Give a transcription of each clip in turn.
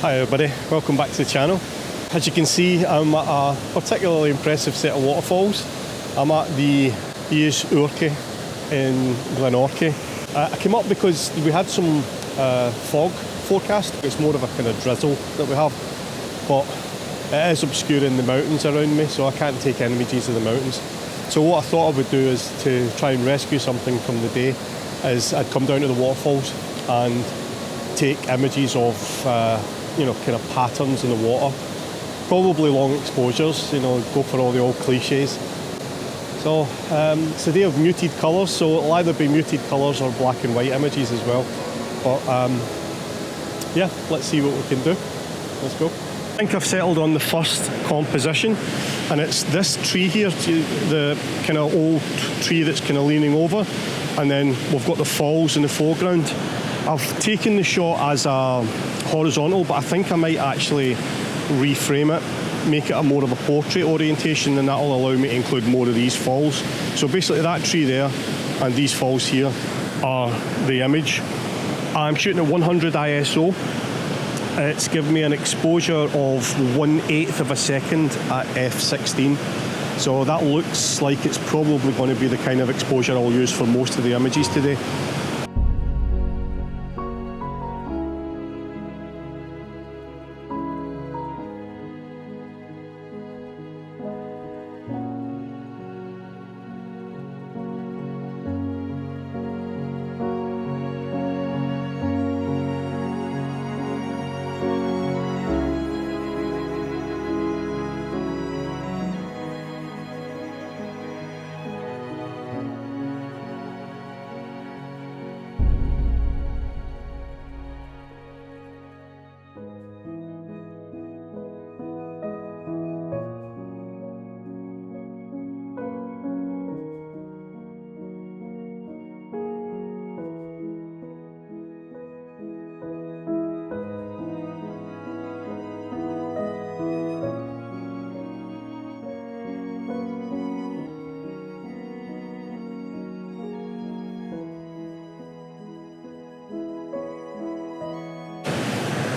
Hi everybody, welcome back to the channel. As you can see, I'm at a particularly impressive set of waterfalls. I'm at the Glen Orchy in Glen Orchy. I came up because we had some fog forecast. It's more of a kind of drizzle that we have, but it is obscuring the mountains around me, so I can't take any images of the mountains. So what I thought I would do is to try and rescue something from the day, is I'd come down to the waterfalls and take images of kind of patterns in the water, probably long exposures, go for all the old cliches. So it's a day of muted colours, so it'll either be muted colours or black and white images as well. But yeah, let's see what we can do. Let's go. I think I've settled on the first composition, and it's this tree here, the kind of old tree that's kind of leaning over, and then we've got the falls in the foreground. I've taken the shot as a horizontal, but I think I might actually reframe it, make it a more of a portrait orientation, and that'll allow me to include more of these falls. So basically that tree there and these falls here are the image. I'm shooting at 100 ISO. It's given me an exposure of 1/8 of a second at f16. So that looks like it's probably going to be the kind of exposure I'll use for most of the images today.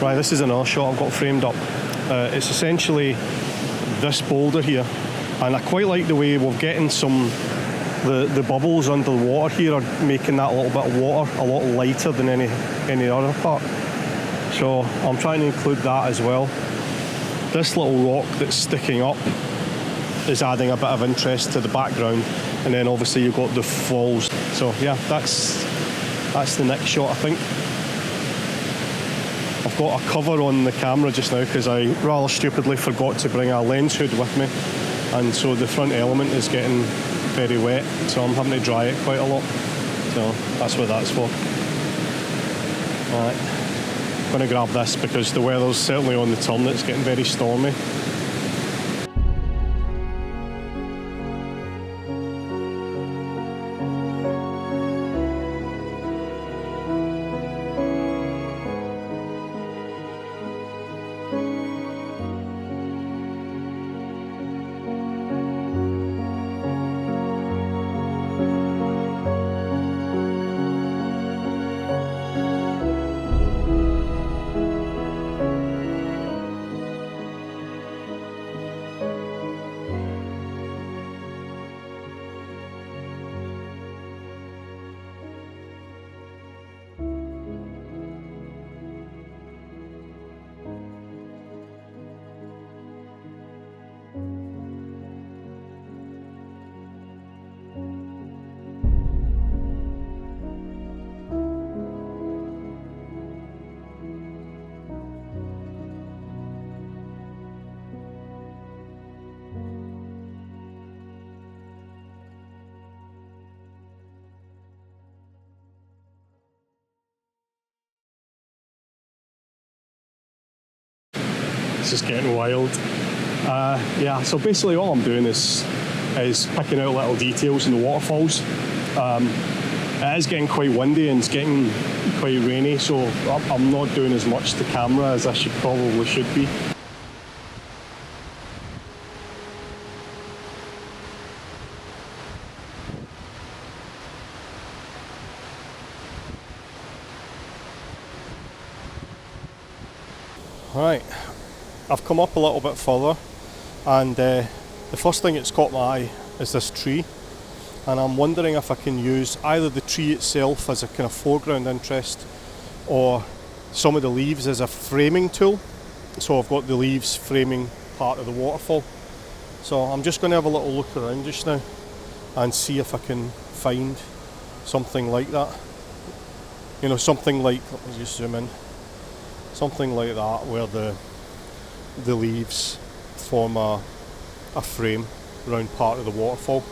Right, this is another shot I've got framed up. It's essentially this boulder here, and I quite like the way we're getting the bubbles under the water here are making that little bit of water a lot lighter than any other part. So I'm trying to include that as well. This little rock that's sticking up is adding a bit of interest to the background, and then obviously you've got the falls. So yeah, that's the next shot, I think. I've got a cover on the camera just now because I rather stupidly forgot to bring a lens hood with me, and so the front element is getting very wet, so I'm having to dry it quite a lot. So that's what that's for. Alright, I'm going to grab this because the weather's certainly on the turn. It's getting very stormy. It's just getting wild. Yeah, so basically all I'm doing is picking out little details in the waterfalls. It is getting quite windy and it's getting quite rainy, so I'm not doing as much to camera as I probably should be. Right, I've come up a little bit further, and the first thing that's caught my eye is this tree, and I'm wondering if I can use either the tree itself as a kind of foreground interest or some of the leaves as a framing tool. So I've got the leaves framing part of the waterfall. So I'm just going to have a little look around just now and see if I can find something like that. You know, something like, let me just zoom in, something like that where the leaves form a frame around part of the waterfall.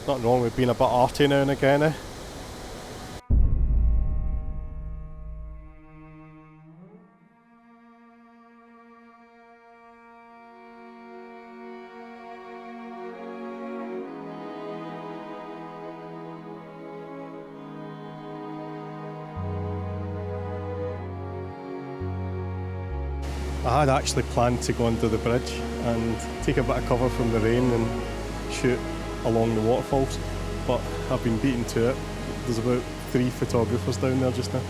Nothing wrong with being a bit arty now and again, eh? I had actually planned to go under the bridge and take a bit of cover from the rain and shoot along the waterfalls, but I've been beaten to it. There's about 3 photographers down there just now.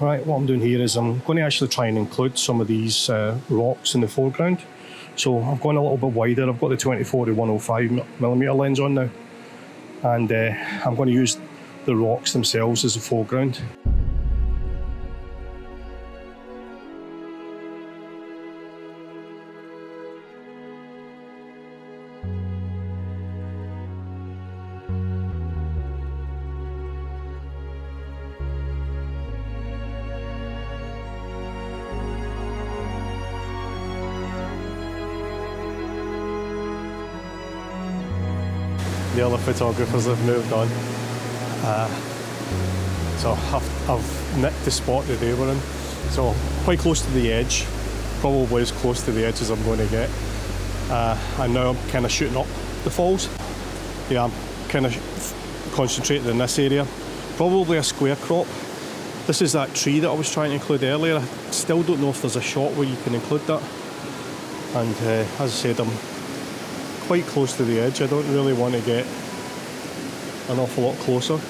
Right, what I'm doing here is I'm going to actually try and include some of these rocks in the foreground. So I've gone a little bit wider. I've got the 24 to 105mm lens on now, and I'm going to use the rocks themselves as the foreground. The other photographers have moved on. So I've nicked the spot that they were in. So quite close to the edge, probably as close to the edge as I'm going to get. And now I'm kind of shooting up the falls. Yeah, I'm kind of concentrating in this area. Probably a square crop. This is that tree that I was trying to include earlier. I still don't know if there's a shot where you can include that. And as I said, I'm quite close to the edge. I don't really want to get an awful lot closer.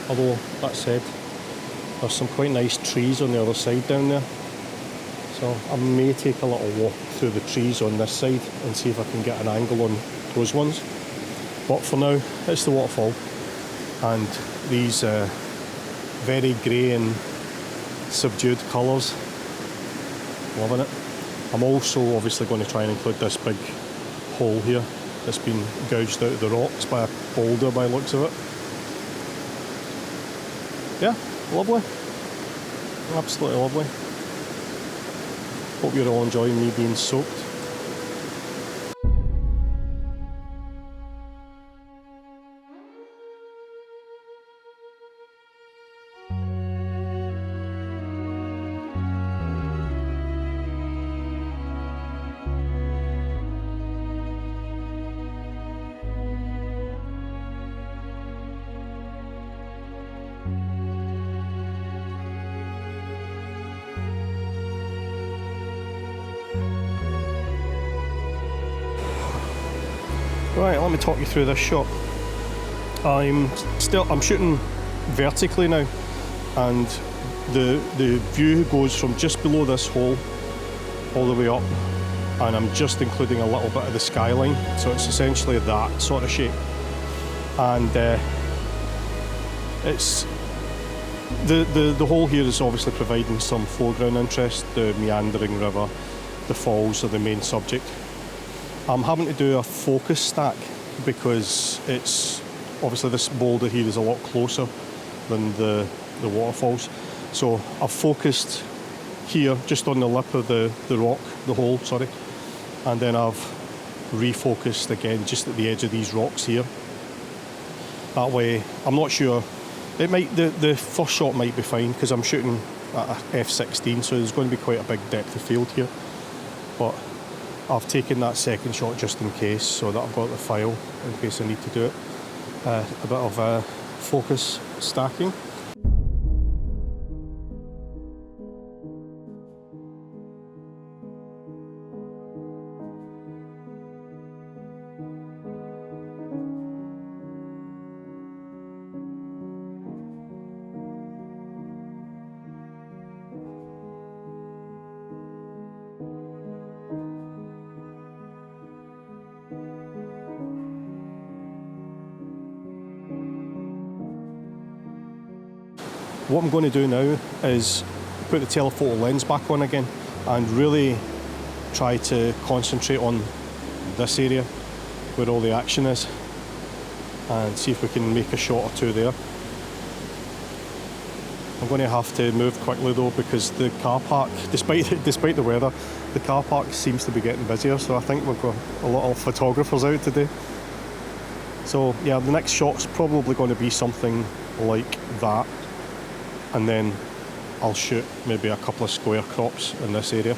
Although, that said, there's some quite nice trees on the other side down there. So I may take a little walk through the trees on this side and see if I can get an angle on those ones. But for now, it's the waterfall. And these very grey and subdued colours. Loving it. I'm also obviously going to try and include this big hole here that's been gouged out of the rocks by a boulder by the looks of it. Yeah, lovely. Absolutely lovely. Hope you're all enjoying me being soaked. Right, let me talk you through this shot. I'm shooting vertically now, and the view goes from just below this hole all the way up, and I'm just including a little bit of the skyline, so it's essentially that sort of shape. And it's the hole here is obviously providing some foreground interest. The meandering river, the falls are the main subject. I'm having to do a focus stack because it's obviously this boulder here is a lot closer than the waterfalls. So I've focused here just on the lip of the rock, the hole, sorry, and then I've refocused again just at the edge of these rocks here. That way, I'm not sure. It might the first shot might be fine because I'm shooting at a f/16, so there's going to be quite a big depth of field here. But I've taken that second shot just in case, so that I've got the file in case I need to do it. A bit of focus stacking. What I'm going to do now is put the telephoto lens back on again and really try to concentrate on this area where all the action is and see if we can make a shot or two there. I'm going to have to move quickly though, because the car park, despite the weather, the car park seems to be getting busier, so I think we've got a lot of photographers out today. So yeah, the next shot's probably going to be something like that. And then I'll shoot maybe a couple of square crops in this area.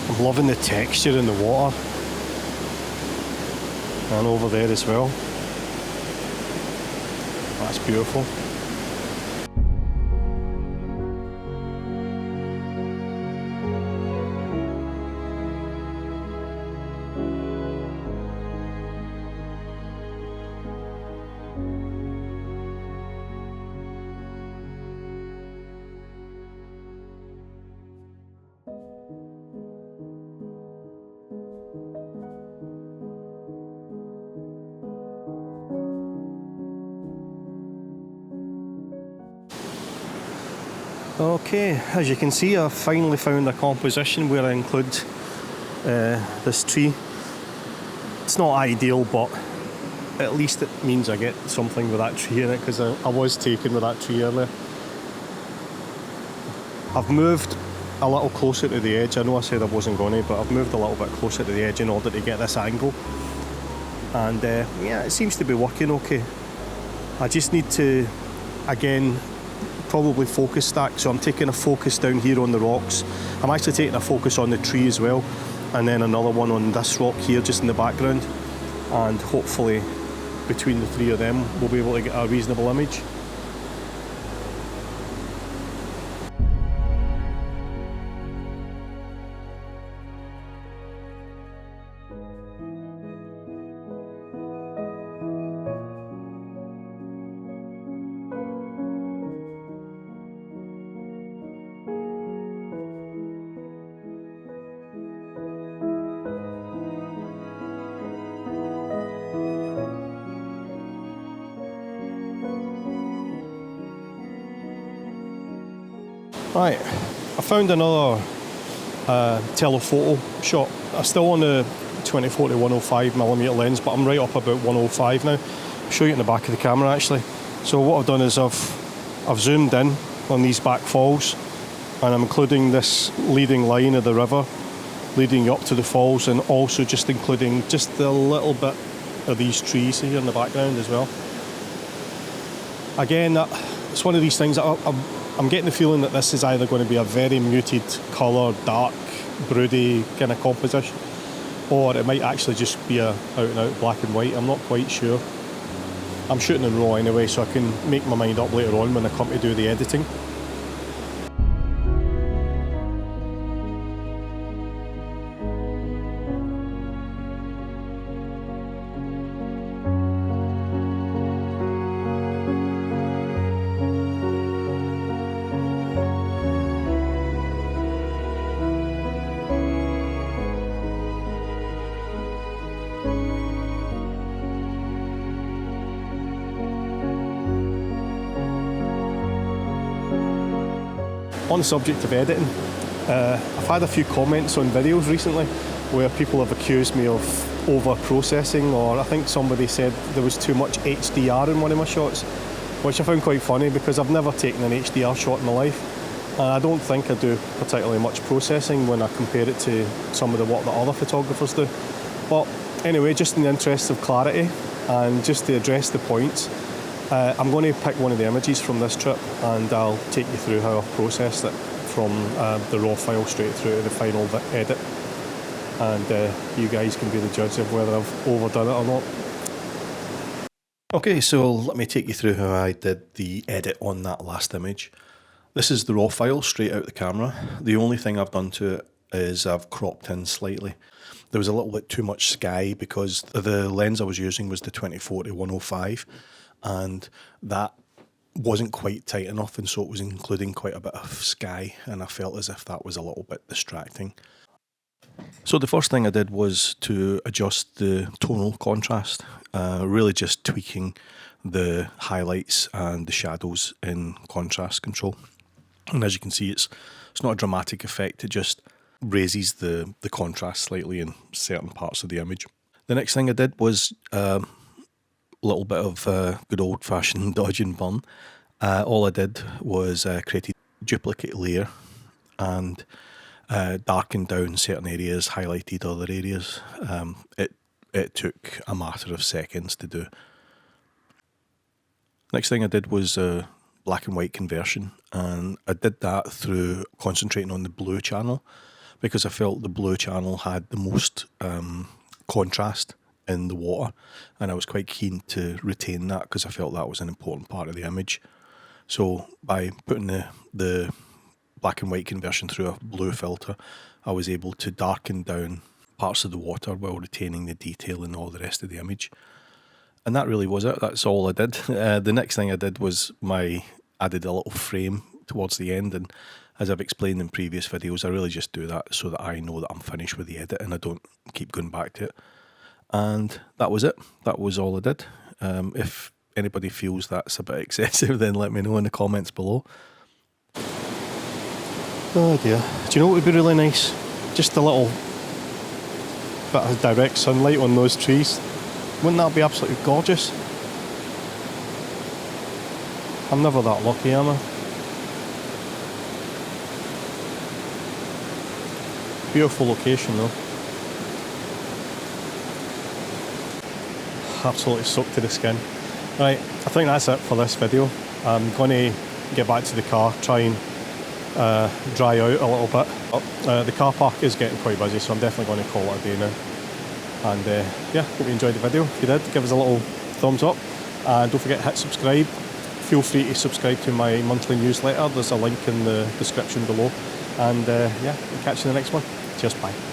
I'm loving the texture in the water and over there as well. That's beautiful. Okay, as you can see, I've finally found a composition where I include this tree. It's not ideal, but at least it means I get something with that tree in it, because I was taken with that tree earlier. I've moved a little closer to the edge. I know I said I wasn't going to, but I've moved a little bit closer to the edge in order to get this angle. And yeah, it seems to be working okay. I just need to, again, probably focus stack, so I'm taking a focus down here on the rocks. I'm actually taking a focus on the tree as well, and then another one on this rock here just in the background, and hopefully between the three of them we'll be able to get a reasonable image. Right, I found another telephoto shot. I'm still on the 24 to 105mm lens, but I'm right up about 105 now. I'll show you in the back of the camera actually. So what I've done is I've zoomed in on these back falls, and I'm including this leading line of the river leading up to the falls, and also just including just a little bit of these trees here in the background as well. Again, it's one of these things that I'm getting the feeling that this is either going to be a very muted colour, dark, broody kind of composition, or it might actually just be a out and out black and white. I'm not quite sure. I'm shooting in RAW anyway, so I can make my mind up later on when I come to do the editing. On the subject of editing, I've had a few comments on videos recently where people have accused me of over-processing, or I think somebody said there was too much HDR in one of my shots, which I found quite funny because I've never taken an HDR shot in my life. And I don't think I do particularly much processing when I compare it to some of the work that other photographers do. But anyway, just in the interest of clarity and just to address the points, I'm going to pick one of the images from this trip and I'll take you through how I've processed it from the raw file straight through to the final edit. And you guys can be the judge of whether I've overdone it or not. Okay, so let me take you through how I did the edit on that last image. This is the raw file straight out the camera. The only thing I've done to it is I've cropped in slightly. There was a little bit too much sky because the lens I was using was the 20-40-105 and that wasn't quite tight enough, and so it was including quite a bit of sky, and I felt as if that was a little bit distracting. So the first thing I did was to adjust the tonal contrast, really just tweaking the highlights and the shadows in contrast control. And as you can see, it's not a dramatic effect, it just raises the contrast slightly in certain parts of the image. The next thing I did was a little bit of good old-fashioned dodge and burn. All I did was create a duplicate layer and darkened down certain areas, highlighted other areas. It took a matter of seconds to do. Next thing I did was black and white conversion, and I did that through concentrating on the blue channel because I felt the blue channel had the most contrast in the water, and I was quite keen to retain that because I felt that was an important part of the image. So by putting the black and white conversion through a blue filter, I was able to darken down parts of the water while retaining the detail in all the rest of the image. And that really was it. That's all I did. The next thing I did was added a little frame towards the end, and as I've explained in previous videos, I really just do that so that I know that I'm finished with the edit and I don't keep going back to it. And that was it. That was all I did. If anybody feels that's a bit excessive, then let me know in the comments below. Oh dear. Do you know what would be really nice? Just a little bit of direct sunlight on those trees. Wouldn't that be absolutely gorgeous? I'm never that lucky, am I? Beautiful location though. Absolutely soaked to the skin. Right, I think that's it for this video. I'm going to get back to the car, try and dry out a little bit. The car park is getting quite busy, so I'm definitely going to call it a day now. And yeah, hope you enjoyed the video. If you did, give us a little thumbs up, and don't forget to hit subscribe. Feel free to subscribe to my monthly newsletter. There's a link in the description below. And yeah, we'll catch you in the next one. Cheers, bye.